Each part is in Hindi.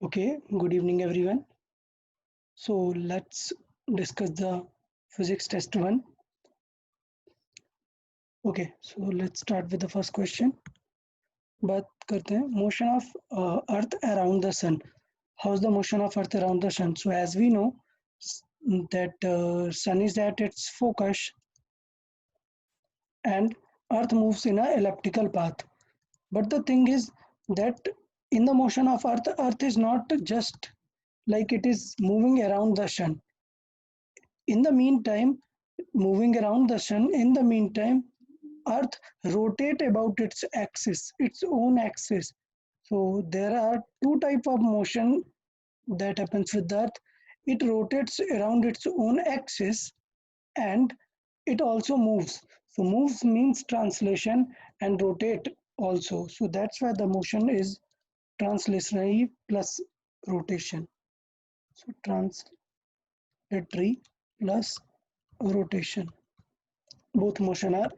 Okay, good evening everyone. So let's discuss the physics test one. Okay, so let's start with the first question. बात करते हैं motion of Earth around the sun. How's the motion of Earth around the sun? So as we know that sun is at its focus and Earth moves in a elliptical path. But the thing is that in the motion of Earth, Earth is not just like it is moving around the sun. In the meantime, moving around the sun, in the meantime, Earth rotate about its axis, its own axis. So there are two type of motion that happens with the Earth. It rotates around its own axis and it also moves. So moves means translation and rotate also. So that's why the motion is translationary plus rotation. So translatory plus rotation. Both motion are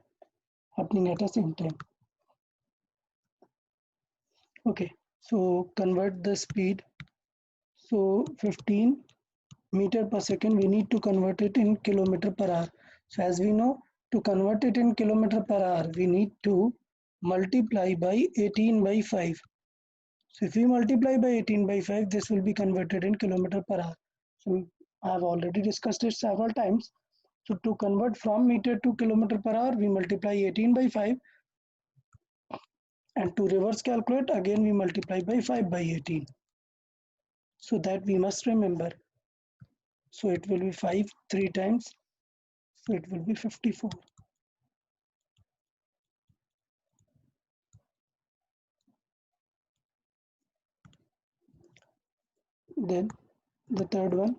happening at the same time. Okay, so convert the speed. So 15 meter per second, we need to convert it in kilometer per hour. So as we know, to convert it in kilometer per hour, we need to multiply by 18 by 5. So if we multiply by 18 by 5, this will be converted in kilometer per hour. So I have already discussed it several times. So to convert from meter to kilometer per hour, we multiply 18 by 5, and to reverse calculate, again we multiply by 5 by 18. So that we must remember. So it will be 5 3 times. So it will be 54. Then the third one,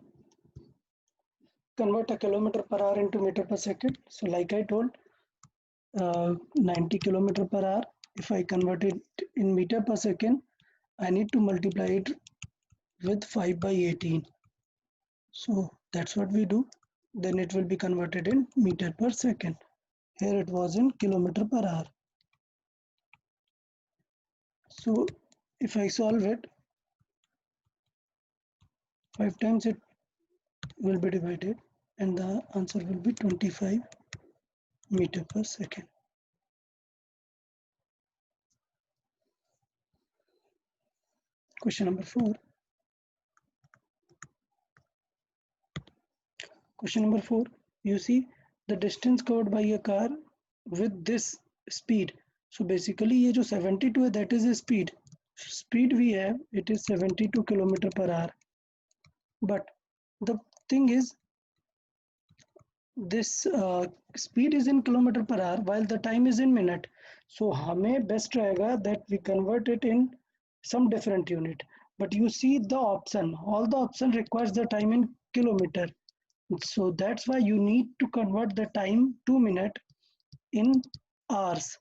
convert a kilometer per hour into meter per second. So like I told, 90 kilometer per hour. If I convert it in meter per second, I need to multiply it with 5 by 18. So that's what we do. Then it will be converted in meter per second. Here it was in kilometer per hour. So if I solve it, 5 times it will be divided and the answer will be 25 meter per second. Question number 4. Question number 4. You see the distance covered by a car with this speed. So basically ये जो 72 है, that is the speed. Speed we have, it is 72 kilometer per hour. But the thing is, this speed is in kilometer per hour while the time is in minute. So हमें best रहेगा that we convert it in some different unit. But you see the option, all the option requires the time in kilometer. So that's why you need to convert the time to minute in hours,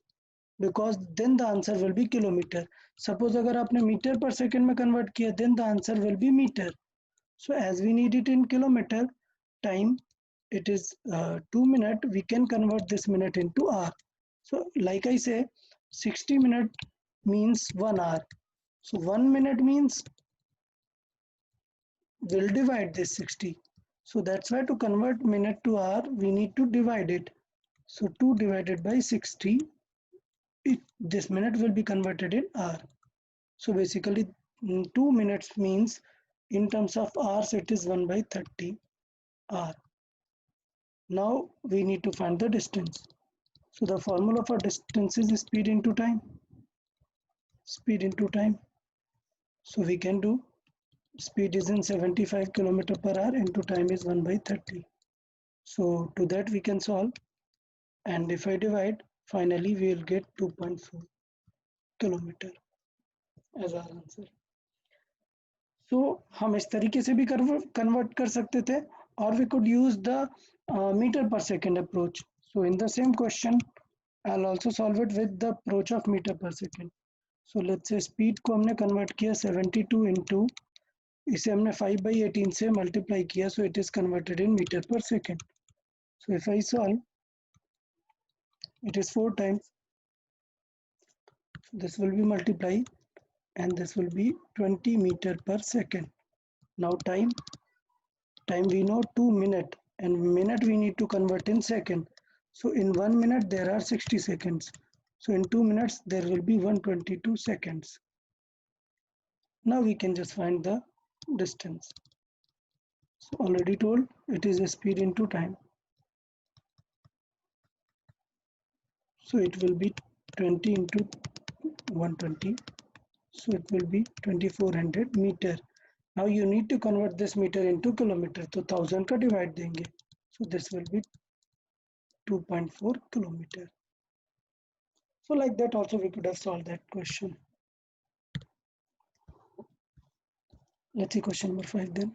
because then the answer will be kilometer. Suppose अगर आपने मीटर पर सेकंड में कन्वर्ट किया, then the answer will be meter. So as we need it in kilometer time, it is 2 minute, we can convert this minute into hour. So like I say, 60 minute means 1 hour. So 1 minute means we'll divide this 60. So that's why to convert minute to hour, we need to divide it. So 2 divided by 60, this minute will be converted in hour. So basically 2 minutes means in terms of hours it is 1 by 30 hour. Now we need to find the distance. So the formula for distance is speed into time. Speed into time. So we can do speed is in 75 kilometer per hour into time is 1 by 30. So to that we can solve, and if I divide, finally we will get 2.4 kilometer as our answer. So हम इस तरीके से भी convert कर सकते थे, or we could use the meter per second approach. So in the same question, I'll also solve it with the approach of meter per second. So let's say speed को हमने convert किया 72 into, इसे हमने 5 by 18 से multiply किया, so it is converted in meter per second. So if I solve, it is 4 times. This will be multiply and this will be 20 meter per second. Now time we know 2 minute, and minute we need to convert in second. So in 1 minute there are 60 seconds. So in 2 minutes there will be 122 seconds. Now we can just find the distance. So already told, it is a speed into time. So it will be 20 into 120. So it will be 2400 meter. Now you need to convert this meter into kilometer. So 1000 का divide देंगे. So this will be 2.4 kilometer. So like that also we could have solved that question. Let's see question number 5 then.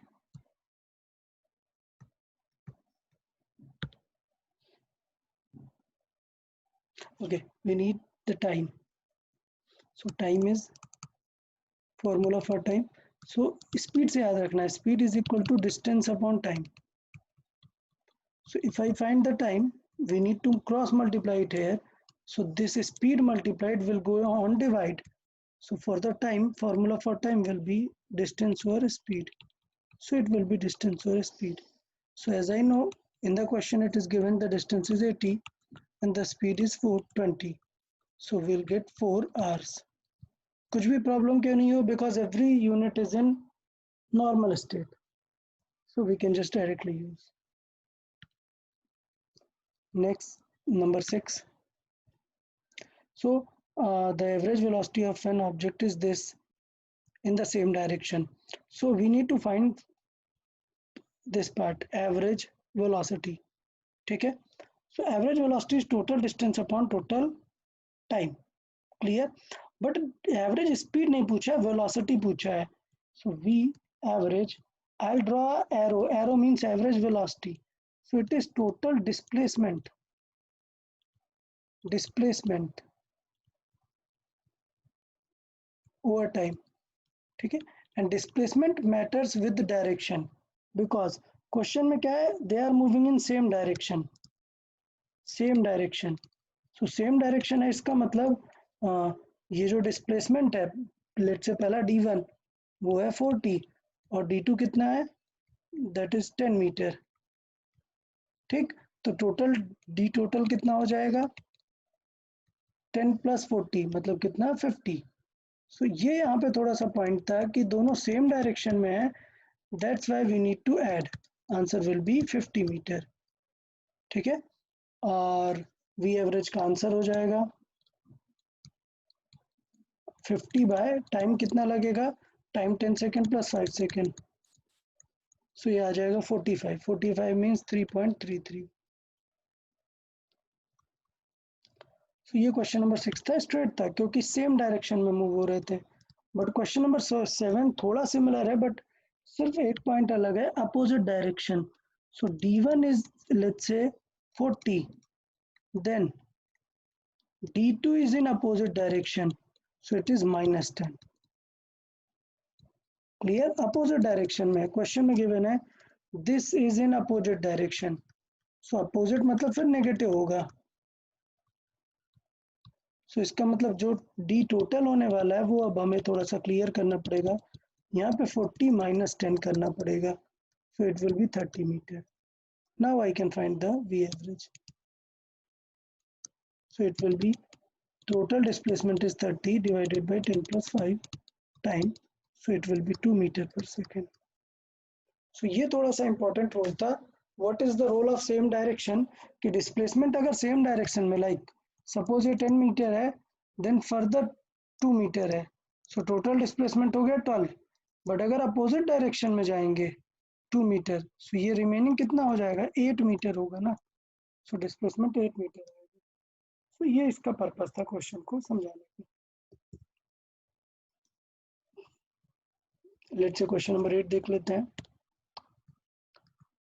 Okay, we need the time. So time is formula for time. So speed से याद रखना है, speed is equal to distance upon time. So if I find the time, we need to cross multiply it here. So this speed multiplied will go on divide. So for the time, formula for time will be distance over speed. So it will be distance over speed. So as I know, in the question it is given the distance is 80 and the speed is 420. So we'll get 4 hours. कुछ भी problem क्यों नहीं हो, because every unit is in normal state. So we can just directly use. Next, number 6. So the average velocity of an object is this in the same direction. So we need to find this part, average velocity. Okay? So average velocity is total distance upon total time. Clear? But average speed नहीं पूछा, velocity पूछा है. So V average, I'll draw arrow. Arrow means average velocity. So it is total displacement. Displacement over time. Okay? And displacement matters with the direction, because question में क्या है, they are moving in same direction. Same direction. So same direction है, इसका मतलब ये जो डिस्प्लेसमेंट है, लेट से पहला d1 वो है 40 और d2 कितना है, दैट इज 10 मीटर. ठीक, तो टोटल d टोटल कितना हो जाएगा, 10 प्लस 40 मतलब कितना, 50. सो ये यहाँ पे थोड़ा सा पॉइंट था कि दोनों सेम डायरेक्शन में है, that's why we need to add. Answer will be 50 metre. ठीक है, और वी एवरेज का आंसर हो जाएगा 50 बाय टाइम कितना लगेगा, टाइम 10 सेकेंड प्लस 5 सेकेंड. सो ये आ जाएगा 45. 45 मीन्स 3.33. सो ये क्वेश्चन नंबर 6 था, स्ट्रेट था क्योंकि सेम डायरेक्शन में मूव हो रहे थे. बट क्वेश्चन नंबर 7 थोड़ा सिमिलर है, बट सिर्फ एक पॉइंट अलग है, opposite direction. So d1 is let's say 40, then d2 is in opposite direction, so it is -10. Clear, opposite direction में क्वेश्चन में गिवन है this is in opposite direction. So opposite मतलब फिर नेगेटिव होगा. सो इसका मतलब जो d टोटल होने वाला है वो अब हमें थोड़ा सा क्लियर करना पड़ेगा. यहाँ पे 40 माइनस 10 करना पड़ेगा. So it will be 30 metre. Now I can find the v average. So it will be total displacement is 30 divided by 10 plus 5 time. So it will be 2 meter per second. So ये थोड़ा सा important role था. What is the role of same direction? कि displacement अगर same direction में, like suppose ये 10 meter है, then further 2 meter है, so total displacement हो गया 12. but अगर opposite direction में जाएंगे 2 meter, so ये remaining कितना हो जाएगा, 8 meter होगा ना. so displacement 8 meter है. तो ये इसका पर्पस था क्वेश्चन को समझाने की. लेट्स से क्वेश्चन नंबर 8 देख लेते हैं.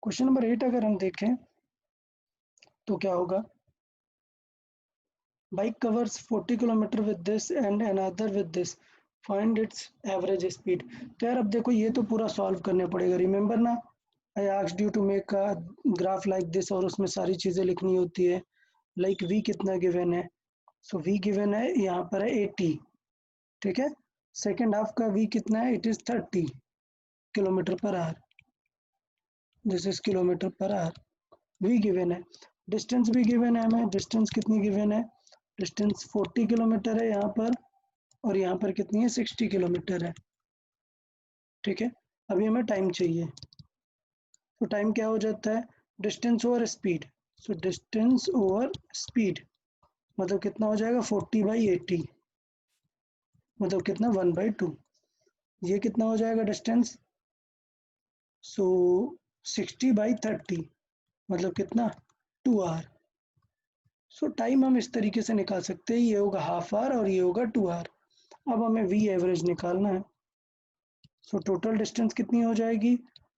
क्वेश्चन नंबर 8 अगर हम देखें तो क्या होगा, bike covers 40 kilometre with this and another with this, find its average speed. तो यार अब देखो ये तो पूरा सॉल्व करने पड़ेगा. रिमेंबर ना, I asked you to make a graph like this, और उसमें सारी चीजें लिखनी होती है. लाइक v कितना गिवन है, सो v गिवन है यहाँ पर है 80. ठीक है, सेकेंड हाफ का v कितना है, it is 30 kilometre per hour, this is kilometre per hour, v given है, डिस्टेंस भी गिवन है हमें, डिस्टेंस कितनी गिवन है, डिस्टेंस 40 किलोमीटर है यहाँ पर, और यहाँ पर कितनी है 60 किलोमीटर है, ठीक है। अभी हमें टाइम चाहिए, तो टाइम क्या हो जाता है, distance over speed, so distance over speed मतलब कितना हो जाएगा 40/80, मतलब कितना 1/2, ये कितना हो जाएगा डिस्टेंस, सो 60/30 मतलब कितना 2 आवर। सो टाइम हम इस तरीके से निकाल सकते हैं, ये होगा हाफ आवर और ये होगा 2 आवर। अब हमें वी एवरेज निकालना है, सो टोटल डिस्टेंस कितनी हो जाएगी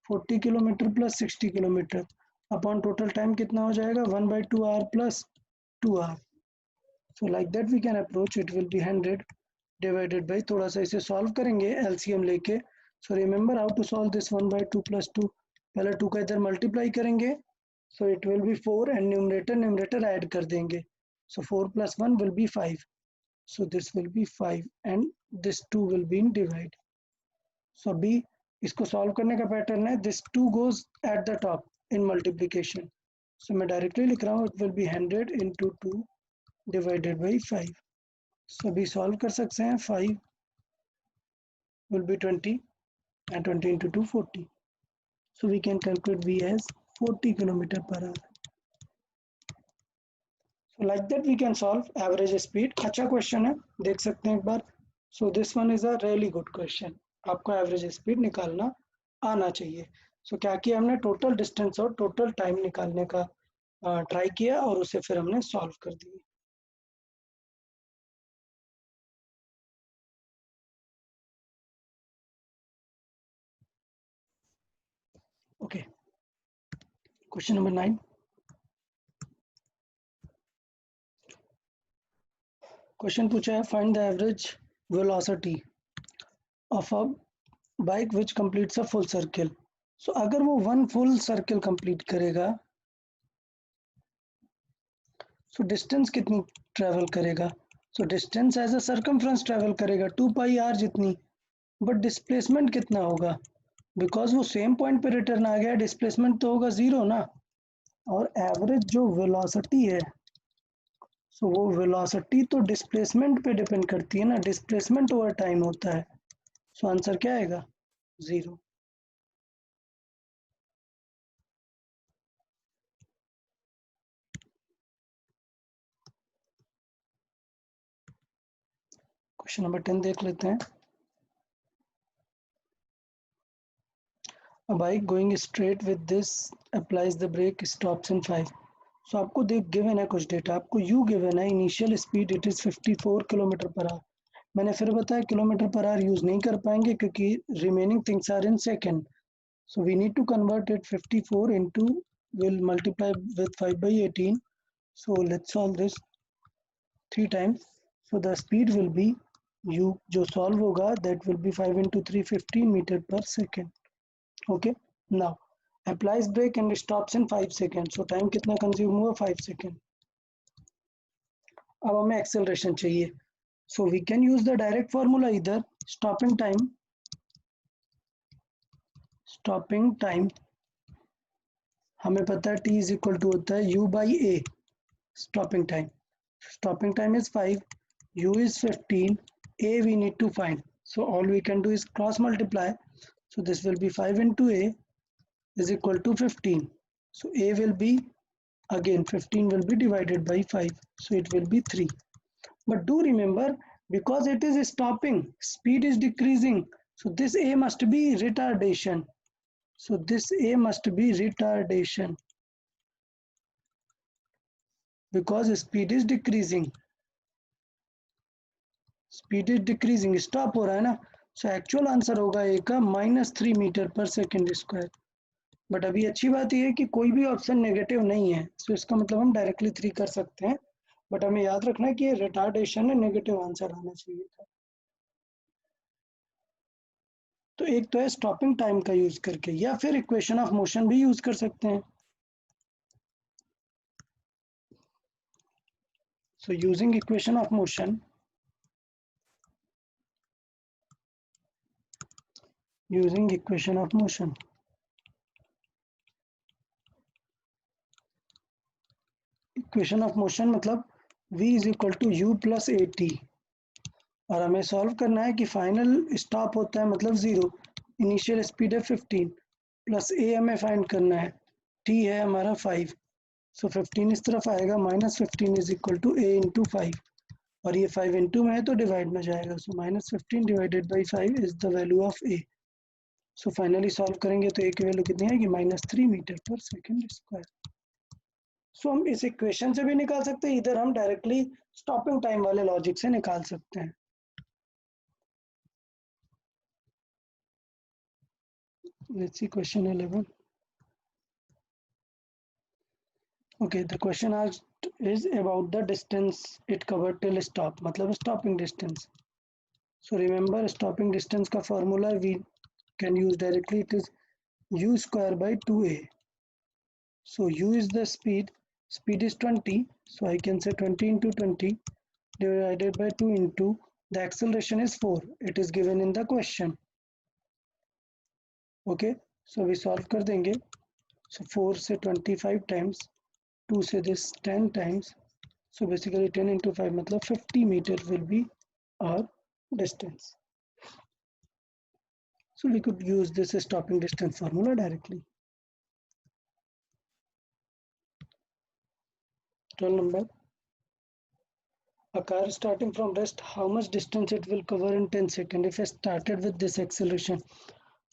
40 kilometre plus 60 kilometre upon total time कितना हो जाएगा 1/2 hour plus 2 hour. So like that we can approach, it will be 100 divided by, थोड़ा सा इसे सॉल्व करेंगे एलसीएम लेके। So remember how to solve this 1/2 plus 2, पहले 2 का इधर मल्टीप्लाई करेंगे, so it will be 4 and numerator add कर देंगे, so 4 + 1 will be 5, so this will be 5 and this 2 will be in divide। so b इसको सॉल्व करने का पैटर्न है, this 2 goes at the top in multiplication, so मैं डायरेक्टली लिख रहा हूँ, it will be 100 into 2 divided by 5। so b solve कर सकते हैं, 5 will be 20 and 20 into 2 40, so we can calculate b as 40 kilometer per hour। so like that we can solve average speed। अच्छा क्वेश्चन है, देख सकते हैं एक बार। so this one is a really good question, आपको एवरेज स्पीड निकालना आना चाहिए। so क्या किया हमने, टोटल डिस्टेंस और टोटल टाइम निकालने का ट्राई किया और उसे फिर हमने सॉल्व कर दिया। ओके, क्वेश्चन नंबर 9, क्वेश्चन पूछा है find the average velocity of a bike which completes a full circle. So अगर वो 1 फुल सर्किल कंप्लीट करेगा, सो डिस्टेंस कितनी ट्रेवल करेगा, so distance as a circumference travel करेगा 2πr जितनी, बट डिस्प्लेसमेंट कितना होगा, बिकॉज वो सेम पॉइंट पे रिटर्न आ गया, डिस्प्लेसमेंट तो होगा 0 ना। और एवरेज जो वेलोसिटी है, सो वो वेलोसिटी तो डिस्प्लेसमेंट पे डिपेंड करती है ना, डिस्प्लेसमेंट ओवर टाइम होता है, सो आंसर क्या आएगा 0। क्वेश्चन नंबर 10 देख लेते हैं। A bike going straight with this applies the brake, stops in 5। सो आपको देख गिवन है कुछ डेटा, आपको यू गिवन है initial speed it is 54 kilometre per hour. मैंने फिर बताया किलोमीटर पर आवर यूज नहीं कर पाएंगे क्योंकि remaining things are in second, so we need to convert it 54 into, will multiply with 5/18, so let's solve this 3 times, so the speed will be u जो solve होगा that will be 5 into 3 15 meter per second। okay, now applies brake and stops in 5 seconds, so time कितना consume हुआ 5 second। अब हमें acceleration चाहिए, so we can use the direct formula either stopping time हमें पता है t is equal to होता है u/a stopping time is 5, u is 15, a we need to find, so all we can do is cross multiply, so this will be 5 into a is equal to 15, so a will be again 15 will be divided by 5, so it will be 3, but do remember because it is stopping, speed is decreasing, so this a must be retardation, so this a must be retardation because speed is decreasing, speed is decreasing, stop हो रहा है ना, सो एक्चुअल आंसर होगा ए का -3 मीटर पर सेकेंड स्क्वायर। बट अभी अच्छी बात यह है कि कोई भी ऑप्शन नेगेटिव नहीं है, सो इसका मतलब हम डायरेक्टली 3 कर सकते हैं, बट हमें याद रखना है कि ये रिटार्डेशन है, नेगेटिव आंसर आना चाहिए था। तो एक तो है स्टॉपिंग टाइम का यूज करके, या फिर इक्वेशन ऑफ मोशन भी यूज कर सकते हैं। So using equation of motion using equation of motion. Equation of motion मतलब v is equal to u plus a t, और हमें सॉल्व करना है कि फाइनल स्टॉप होता है मतलब 0, इनिशियल स्पीड है 15 प्लस ए हमें फाइंड करना है, t है हमारा 5, सो 15 इस तरफ आएगा, -15 is equal to a into 5, और ये 5 इंटू में है तो डिवाइड में जाएगा, सो -15 divided by 5 is the value of A. So finally solve करेंगे तो ए की वैल्यू कितनी आएगी, -3 मीटर पर सेकेंड स्क्वायर। सो हम इस इक्वेशन से भी निकाल सकते हैं, इधर हम डायरेक्टली स्टॉपिंग टाइम वाले लॉजिक से निकाल सकते हैं। Let's see question 11. Okay, the question asked is about the distance it covered till stop, मतलब stopping distance. So remember stopping distance का formula we can use directly, it is u square by 2a. So u is the speed is 20, so I can say 20 into 20 divided by 2 into the acceleration is 4, it is given in the question. Okay, so we solve कर देंगे, so 4 से 25 times, 2 से this 10 times, so basically 10 into 5 मतलब 50 meter will be our distance. So we could use this stopping distance formula directly. 12 number, a car starting from rest, how much distance it will cover in 10 seconds if I started with this acceleration.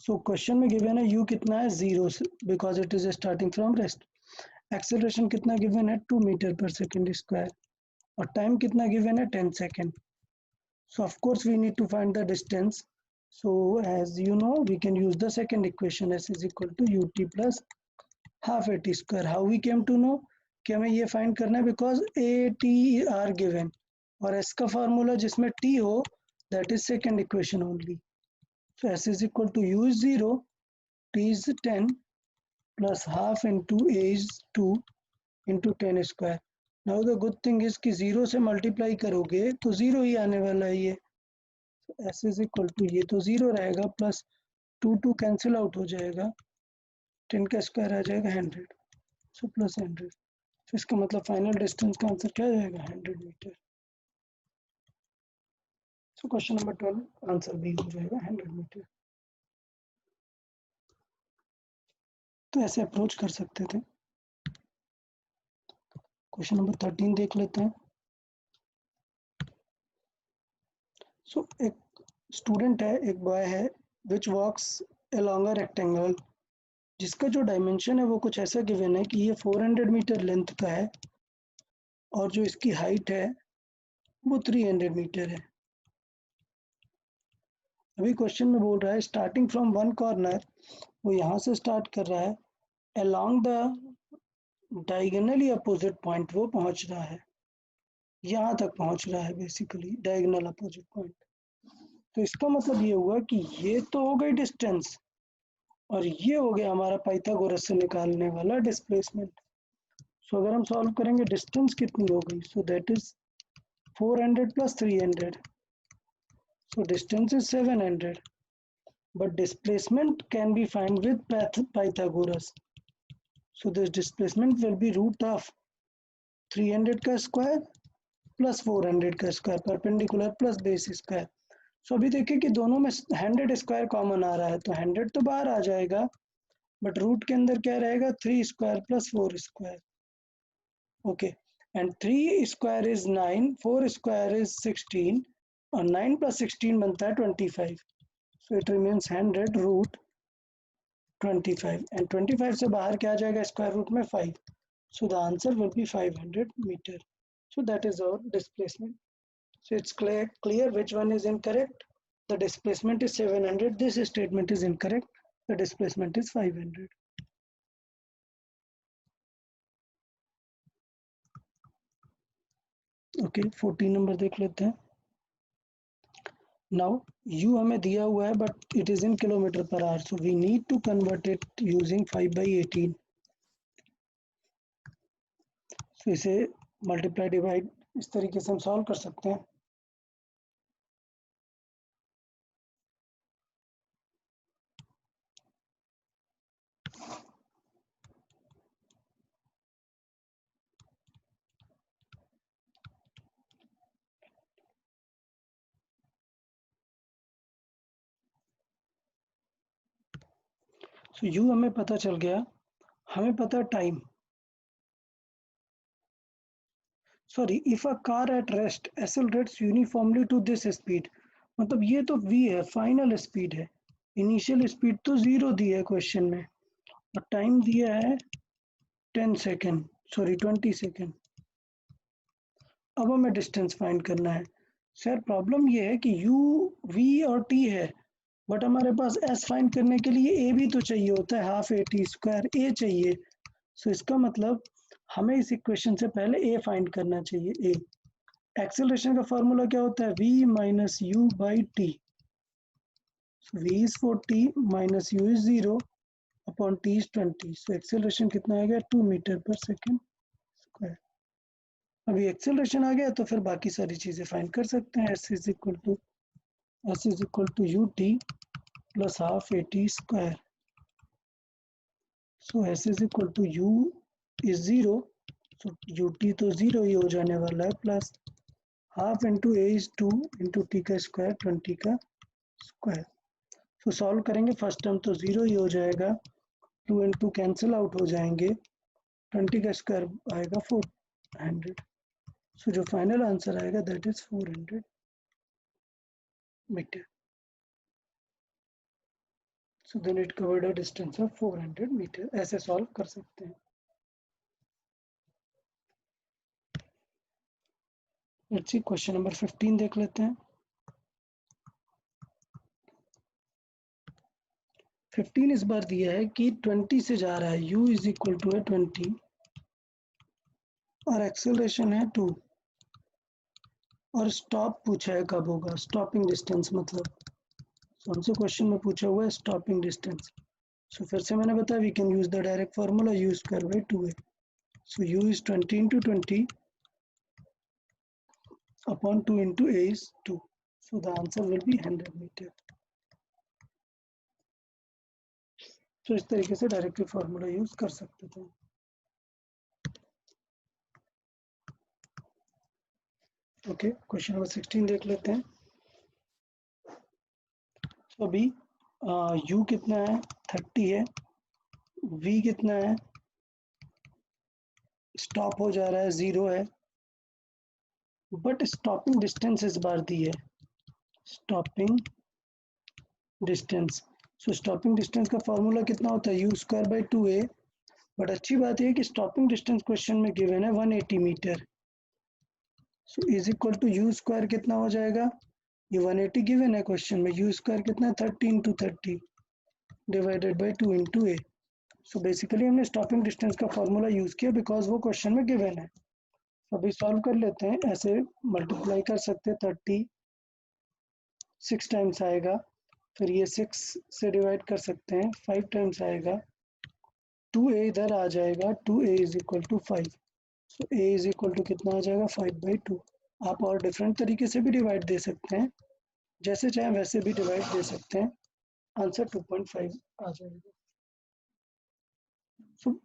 So question में given है u कितना है 0 because it is starting from rest, acceleration कितना given है 2 meter per second square, और time कितना given है 10 second. So of course we need to find the distance. So as you know, we can use the second equation, s is equal to ut plus half at square. How we came to know कि हमें ये find करना है, because a t are given और s का formula जिसमें t हो, that is second equation only. So s is equal to u is 0, t is 10 plus half into a is 2 into 10 square. Now the good thing is कि 0 से multiply करोगे तो 0 ही आने वाला है ये, s इज इक्वल टू ये तो 0 रहेगा, प्लस 2 कैंसिल आउट हो जाएगा, 10 का स्क्वायर आ जाएगा 100, सो प्लस 100, तो इसका मतलब फाइनल डिस्टेंस का आंसर क्या जाएगा 100 metre. So question number 12 answer B हो जाएगा 100 मीटर। तो ऐसे अप्रोच कर सकते थे। क्वेश्चन नंबर 13 देख लेते हैं। सो एक स्टूडेंट है, एक बॉय है, विच वॉक्स अलोंग अ रेक्टेंगल, जिसका जो डायमेंशन है वो कुछ ऐसा गिवन है कि ये 400 मीटर लेंथ का है और जो इसकी हाइट है वो 300 मीटर है। अभी क्वेश्चन में बोल रहा है स्टार्टिंग फ्रॉम वन कॉर्नर, वो यहाँ से स्टार्ट कर रहा है, along the diagonally opposite point वो पहुंच रहा है, यहाँ तक पहुंच रहा है बेसिकली डायगोनल अपोजिट पॉइंट। तो इसका मतलब ये हुआ कि ये तो हो गई डिस्टेंस और ये हो गया हमारा पाइथागोरस से निकालने वाला डिस्प्लेसमेंट। सो अगर हम सॉल्व करेंगे डिस्टेंस कितनी हो गई, so that is 400 plus 300, so distance is 700, but displacement can be found with Pythagoras. So this displacement will be root of 300 का स्क्वायर प्लस 400 का square perpendicular plus base square. So अभी देखिए कि दोनों में 100 स्क्वायर कॉमन आ रहा है, तो 100 तो बाहर आ जाएगा, बट रूट के अंदर क्या रहेगा 3 square plus 4 square. Okay, and 3 square is 9, 4 square is 16 और 9 प्लस 16 बनता है 25, so it remains 100 root 25 and 25 से बाहर क्या आ जाएगा स्क्वायर रूट में 5, so the answer will be 500 meter. So that is our displacement. So it's clear which one is incorrect. The displacement is 700, this statement is incorrect, the displacement is 500. Okay, 14 number देख लेते हैं। Now u हमें दिया हुआ है but it is in kilometer per hour, so we need to convert it using 5/18. So इसे मल्टीप्लाई डिवाइड इस तरीके से हम सॉल्व कर सकते हैं। सो u हमें पता चल गया, हमें पता time. Sorry, if a car at rest accelerates uniformly to this speed, मतलब ये तो v है, फाइनल स्पीड है, इनिशियल स्पीड तो 0 दी है क्वेश्चन में, और टाइम दिया है 10 सेकेंड, सॉरी 20 सेकेंड। अब हमें डिस्टेंस फाइंड करना है। सर प्रॉब्लम ये है कि u, v और t है, बट हमारे पास s फाइंड करने के लिए a भी तो चाहिए होता है, half A T square a चाहिए। सो इसका मतलब हमें इस इक्वेशन से पहले a फाइंड करना चाहिए। a एक्सेलरेशन का फॉर्मूला क्या होता है, v minus you by T. v is 40 minus u is 0 upon t is 20। So acceleration कितना आ गया, 2 मीटर पर सेकेंड स्क्वायर। अभी एक्सेलरेशन आ गया तो फिर बाकी सारी चीजें फाइंड कर सकते हैं। s is equal to U T plus half A T square. So s is equal to u is 0, so u t तो 0 ही हो जाने वाला है, plus half into a is 2 into t का स्क्वायर 20 का स्क्वायर। तो सॉल्व करेंगे, फर्स्ट टर्म तो 0 ही हो जाएगा, 2 इंटू कैंसिल आउट हो जाएंगे, 20 का स्क्वायर आएगा 400। सो जो फाइनल आंसर आएगा that is 400 metre. So then it covered a distance of 400 metre. ऐसे सॉल्व कर सकते हैं। लेट्स सी क्वेश्चन नंबर 15 देख लेते हैं। 15 इस बार दिया है कि 20 से जा रहा है, u इज इक्वल टू है 20 और एक्सेलरेशन है 2 और स्टॉप पूछा है कब होगा, स्टॉपिंग डिस्टेंस मतलब। तो हमसे क्वेश्चन में पूछा हुआ है स्टॉपिंग डिस्टेंस। सो फिर से मैंने बताया we can use the direct formula u square by 2a। So u is 20 into 20 upon 2 into a is 2. So the answer will be 100 meter. तो इस तरीके से डायरेक्टली फार्मूला यूज कर सकते थे। ओके, क्वेश्चन नंबर 16 देख लेते हैं। तो अभी u कितना है, 30 है, v कितना है, स्टॉप हो जा रहा है 0 है, बट स्टॉपिंग डिस्टेंस इस बार दी है, स्टॉपिंग डिस्टेंस। सो स्टॉपिंग डिस्टेंस का फॉर्मूला कितना होता है, u square by 2a। But अच्छी बात यह है कि स्टॉपिंग डिस्टेंस क्वेश्चन में गिवन है 180 metre. So is equal to u square कितना हो जाएगा, ये 180 गिवन है क्वेश्चन में, यू स्क्वायर कितना है 30 into 30 divided by 2 into A. So basically हमने स्टॉपिंग डिस्टेंस का फॉर्मूला यूज किया बिकॉज वो क्वेश्चन में गिवन है। अभी सॉल्व कर लेते हैं, ऐसे मल्टीप्लाई कर सकते हैं, 30 6 टाइम्स आएगा, फिर ये 6 से डिवाइड कर सकते हैं, 5 टाइम्स आएगा, 2a इधर आ जाएगा, 2a is equal to 5। So a is equal to कितना आ जाएगा, 5/2। आप और डिफरेंट तरीके से भी डिवाइड दे सकते हैं, जैसे चाहे वैसे भी डिवाइड दे सकते हैं, आंसर 2.5 आ जाएगा। सो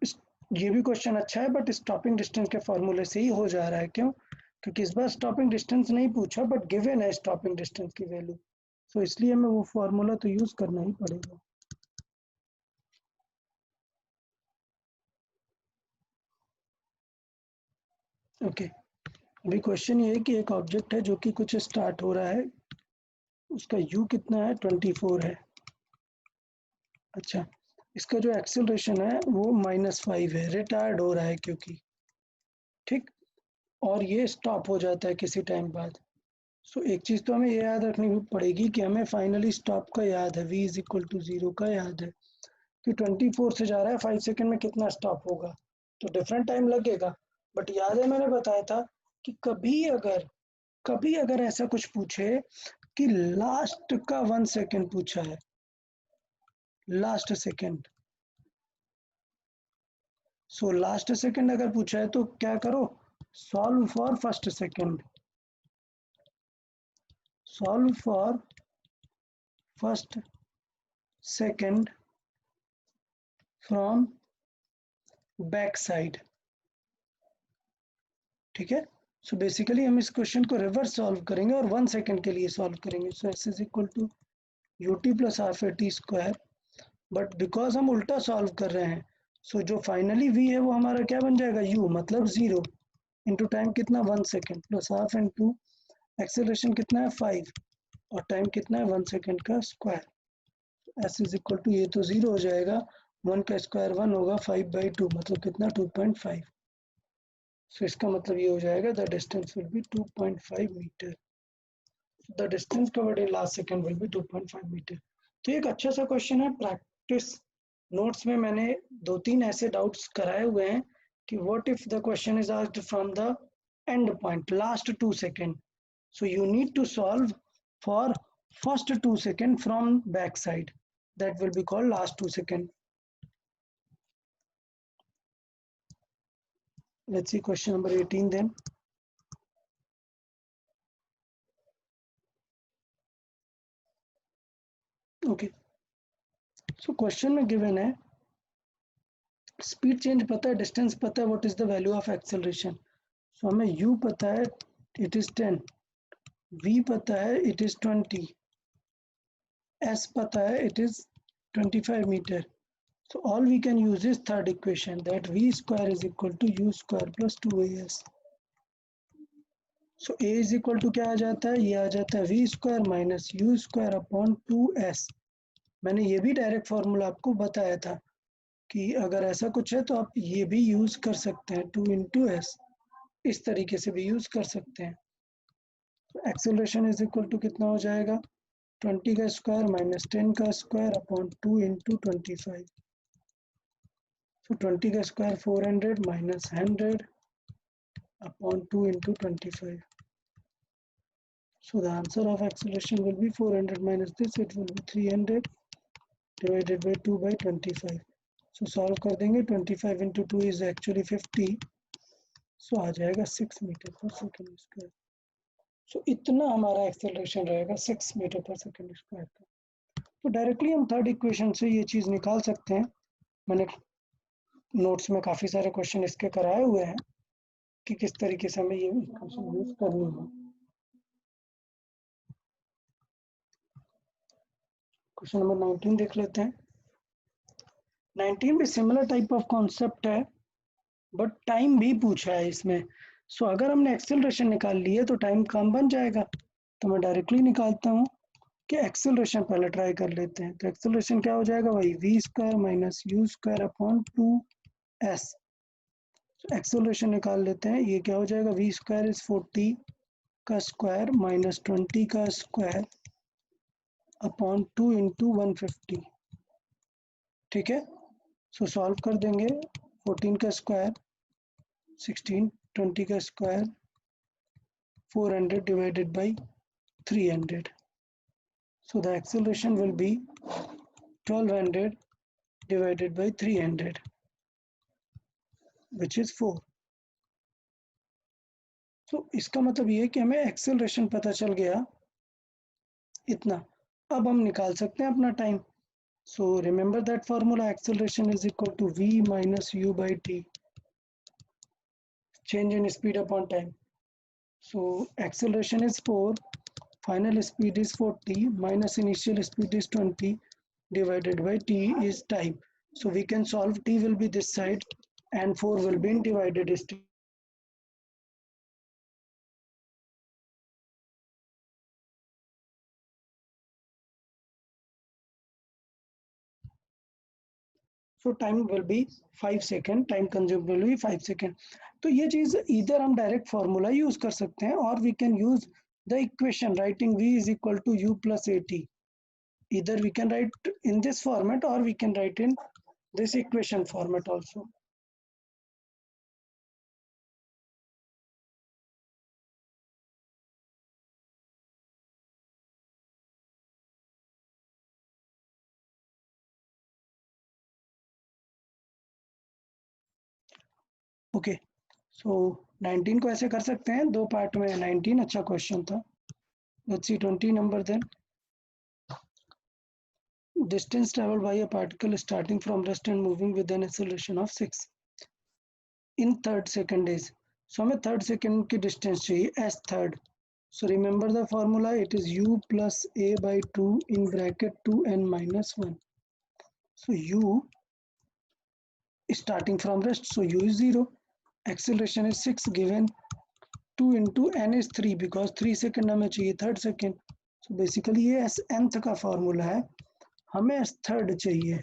ये भी क्वेश्चन अच्छा है, बट स्टॉपिंग डिस्टेंस के फॉर्मूले से ही हो जा रहा है। क्यों, क्योंकि इस बार स्टॉपिंग डिस्टेंस नहीं पूछा, बट गिवन है स्टॉपिंग डिस्टेंस की वैल्यू, सो इसलिए हमें वो फॉर्मूला तो यूज करना ही पड़ेगा। ओके, अभी क्वेश्चन ये है कि एक ऑब्जेक्ट है जो कि कुछ स्टार्ट हो रहा है, उसका u कितना है, 24 है। अच्छा, इसका जो एक्सेलरेशन है वो -5 है, रिटायर्ड हो रहा है क्योंकि, ठीक, और ये स्टॉप हो जाता है किसी टाइम बाद। सो एक चीज तो हमें ये याद रखनी पड़ेगी कि हमें फाइनली स्टॉप का याद है, v इज इक्वल टू 0 का याद है कि 24 से जा रहा है, 5 सेकेंड में कितना स्टॉप होगा, तो डिफरेंट टाइम लगेगा। बट याद है मैंने बताया था कि कभी अगर ऐसा कुछ पूछे कि लास्ट का 1 सेकेंड पूछा है, last second, so last second अगर पूछा है तो क्या करो, solve for first second, solve for first second from back side. ठीक है, सो बेसिकली हम इस क्वेश्चन को रिवर्स सॉल्व करेंगे और 1 सेकेंड के लिए सॉल्व करेंगे। So S is equal to U T plus half A T square but because हम उल्टा सॉल्व कर रहे हैं, सो जो फाइनली v है वो हमारा क्या बन जाएगा, u मतलब 0 इंटू टाइम कितना 1 second plus half into acceleration कितना है 5 और टाइम कितना है 1 सेकेंड का square. S is equal to, ये तो 0 हो जाएगा, 1 का स्क्वायर 1 होगा, 5/2 मतलब कितना 2.5। सो इसका मतलब ये हो जाएगा the distance will be 2.5 metre. The distance covered in last second will be 2.5 metre. तो एक अच्छा सा क्वेश्चन है, प्रैक्टिस नोट्स में मैंने 2-3 ऐसे डाउट्स कराए हुए हैं कि what if the question is asked from the end point last 2 second, so you need to solve for first 2 second from back side, that will be called last 2 second. Let's see question number 18 then. Okay, so question में given है स्पीड चेंज पता है, डिस्टेंस पता है, what is the value of acceleration. So हमें u पता है इट इज 10, v पता है इट इज 20, s पता है it is 25 metre. So all we can use is third equation, that v square is equal to u square plus 2as. So a is equal to क्या आ जाता है, ये आ जाता है v square minus u square upon 2s। मैंने ये भी डायरेक्ट फॉर्मूला आपको बताया था कि अगर ऐसा कुछ है तो आप ये भी यूज कर सकते हैं, 2 × s, इस तरीके से भी यूज कर सकते हैं। तो एक्सेलरेशन इज इक्वल टू कितना हो जाएगा, 20 का स्क्वायर माइनस 10 का स्क्वायर अपॉन 2 × 25। सो 20 का square 400 minus 100 upon 2 × 25। So the answer of acceleration will be 400 minus this, it will be 300 divided by 2/25. So solve कर देंगे, 25 into 2 is actually 50, so आ जाएगा 6 मीटर पर सेकेंड स्क्वायर। सो इतना हमारा एक्सेलरेशन रहेगा 6 मीटर पर सेकेंड स्क्वायर का। तो डायरेक्टली हम थर्ड इक्वेशन से ये चीज़ निकाल सकते हैं। मैंने नोट्स में काफ़ी सारे क्वेश्चन इसके कराए हुए हैं कि किस तरीके से हमें ये इक्वेशन यूज करनी है। क्वेश्चन नंबर 19 देख लेते हैं। 19 भी सिमिलर टाइप ऑफ कॉन्सेप्ट है, बट टाइम भी पूछा है इसमें। सो अगर हमने एक्सेलरेशन निकाल ली है तो टाइम कम बन जाएगा, तो मैं डायरेक्टली निकालता हूँ कि एक्सेलरेशन पहले ट्राई कर लेते हैं। तो एक्सेलरेशन क्या हो जाएगा भाई, v square minus u square upon 2s। Acceleration निकाल लेते हैं, ये क्या हो जाएगा, वी स्क्वायर इज 40 का स्क्वायर माइनस 20 का स्क्वायर अपॉन 2 × 150। ठीक है, सो सॉल्व कर देंगे, 14 का स्क्वायर 16, 20 का square 400 divided by 300. So the acceleration will be 1200 divided by 300, which is 4. So इसका मतलब ये है कि हमें एक्सेलरेशन पता चल गया इतना। अब हम निकाल सकते हैं अपना time. So remember that formula, acceleration is equal to v minus u by t, change in speed upon time. So acceleration is 4, final speed is 40 minus initial speed is 20 divided by t is time. So we can solve, t will be this side and 4 will be in divided state. So time will be 5 second, time consumed will be 5 second. तो ये चीज इधर हम डायरेक्ट फॉर्मूला यूज कर सकते हैं, और we can use the equation writing v is equal to u plus at. Either we can write in this format or we can write in this equation format also. Okay, so 19 को ऐसे कर सकते हैं, दो पार्ट में। 19 अच्छा क्वेश्चन था। Let's see 20 number then. Distance traveled by a particle starting from rest and moving with an acceleration of 6 in third second is. So हमें third second की distance चाहिए as third. So remember the formula, it is u plus a by 2 in bracket 2n minus 1. So u starting from rest, so u is 0. Acceleration is 6 given. 2 into n is 3 because 3 second हमें चाहिए थर्ड सेकेंड. So basically ये nth का फॉर्मूला है, हमें थर्ड चाहिए.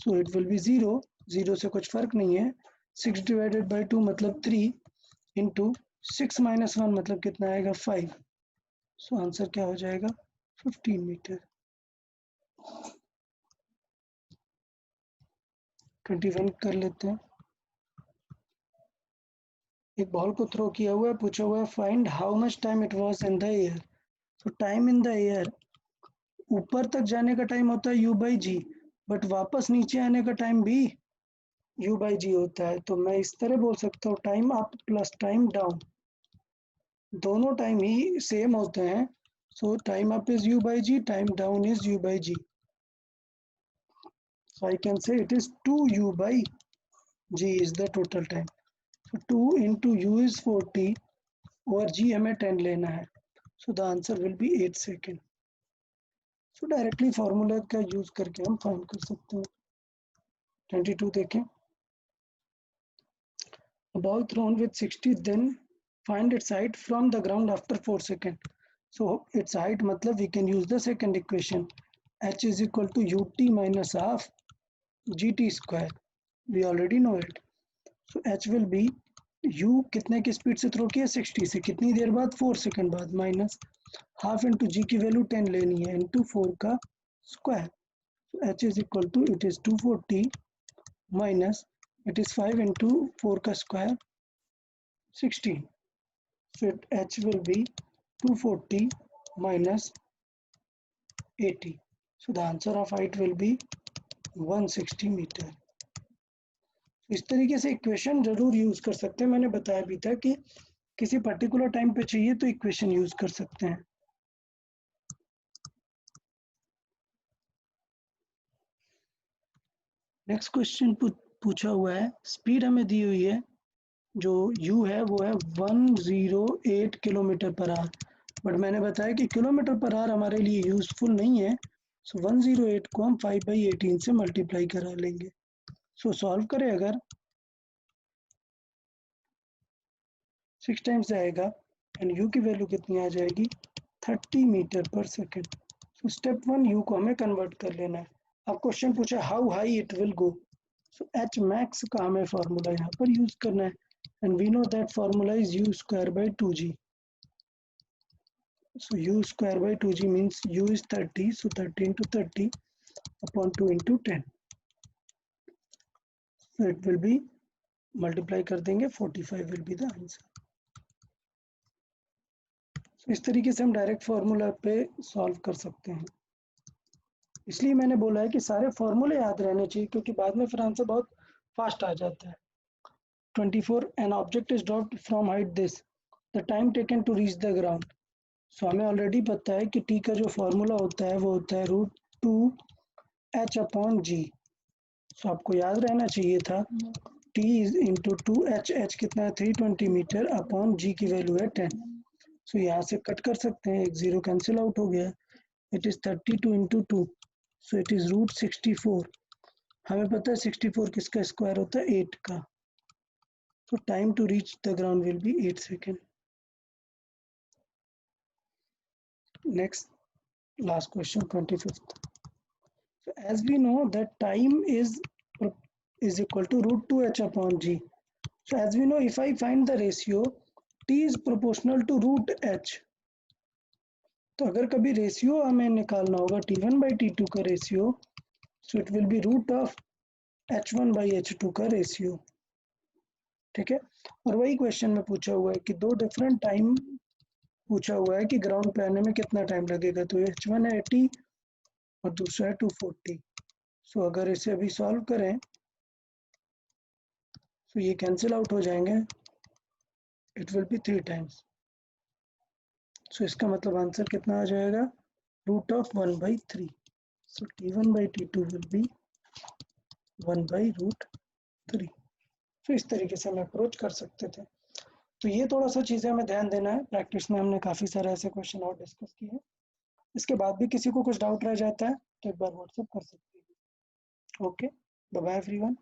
So it will be 0. 0 से कुछ फर्क नहीं है. 6 divided by 2 मतलब 3 into 6 minus 1 मतलब कितना आएगा 5. So आंसर क्या हो जाएगा 15 मीटर. 21 कर लेते हैं. एक बॉल को थ्रो किया हुआ है, पूछा हुआ है find how much time it was in the air. तो टाइम इन द एयर, ऊपर तक जाने का टाइम होता है u बाई जी, बट वापस नीचे आने का टाइम भी u बाई जी होता है. तो मैं इस तरह बोल सकता हूँ time up plus time down, दोनों टाइम ही सेम होते हैं. So time up is u by g, time down is u by g. So I can say it is 2u by g is the total time. So 2 into u is 40 और g हमें 10 लेना है. So the answer will be 8 second. So directly formula का यूज करके हम फाइंड कर सकते हैं. 22 देखें. A ball thrown with 60, then find its height from the ground after 4 seconds. So its height मतलब we can use the second equation. H is equal to ut minus half gt square. We already know it. So h will be u कितने की स्पीड से थ्रो किया 60 से, कितनी देर बाद 4 सेकंड बाद, माइनस हाफ इंटू जी की वैल्यू 10 लेनी है इंटू 4 का square. so h is equal to it is 240 minus it is 5 into 4 का square 16. so h will be 240 minus 80. so the answer of height will be 160 meter. इस तरीके से इक्वेशन जरूर यूज कर सकते हैं. मैंने बताया भी था कि किसी पर्टिकुलर टाइम पे चाहिए तो इक्वेशन यूज कर सकते हैं. नेक्स्ट क्वेश्चन पूछा हुआ है, स्पीड हमें दी हुई है, जो u है वो है 108 किलोमीटर पर आवर, बट मैंने बताया कि किलोमीटर पर आवर हमारे लिए यूजफुल नहीं है. सो 108 को हम 5/18 से मल्टीप्लाई करा लेंगे. सो सॉल्व करें अगर 6 टाइम्स आएगा एंड u की वैल्यू कितनी आ जाएगी 30 मीटर पर सेकेंड. सो स्टेप 1 u को हमें कन्वर्ट कर लेना है. अब क्वेश्चन पूछा how high it will go. So h max का हमें फॉर्मूला यहाँ पर यूज करना है and we know that formula is u square by 2g. So u square by 2g means u is 30, so 30 into 30 upon 2 into 10. So it will be multiply कर देंगे 45 will be the answer. So इस तरीके से हम डायरेक्ट फार्मूला पे सॉल्व कर सकते हैं. इसलिए मैंने बोला है कि सारे फॉर्मूले याद रहने चाहिए, क्योंकि बाद में फिर आंसर बहुत फास्ट आ जाता है. 24 an object is dropped from height this, the time taken to reach the ground. सो हमें ऑलरेडी पता है कि t का जो फॉर्मूला होता है वो होता है √2h अपॉन जी. सो आपको याद रहना चाहिए था t इज इंटू 2h, कितना है 320 मीटर अपॉन g की वैल्यू है 10. सो यहाँ से कट कर सकते हैं, एक जीरो कैंसिल आउट हो गया. It is 32 into 2, so it is √64. हमें पता है 64 किसका स्क्वायर होता है 8 का. So time to reach the ground will be 8 second. Next last question, 25th. So as we know that time is equal to √2h upon g. So as we know, if I find the ratio t is proportional to √h, तो अगर कभी रेशियो हमें निकालना होगा t1 by t2 का रेशियो, so it will be root of h1 by h2 का रेशियो. ठीक है. और वही क्वेश्चन में पूछा हुआ है कि दो डिफरेंट टाइम पूछा हुआ है कि ग्राउंड पे आने में कितना टाइम लगेगा. तो h1 है 80 और दूसरा है 240. सो अगर इसे अभी सॉल्व करें तो ये कैंसिल आउट हो जाएंगे. It will be 3 times. So इसका मतलब आंसर कितना आ जाएगा √1/3. So t1 by t2 will be 1/√3. So इस तरीके से हम अप्रोच कर सकते थे. तो ये थोड़ा सा चीज़ें हमें ध्यान देना है. प्रैक्टिस में हमने काफ़ी सारे ऐसे क्वेश्चन और डिस्कस किए हैं. इसके बाद भी किसी को कुछ डाउट रह जाता है तो एक बार व्हाट्सएप कर सकते हैं. Okay, bye bye everyone.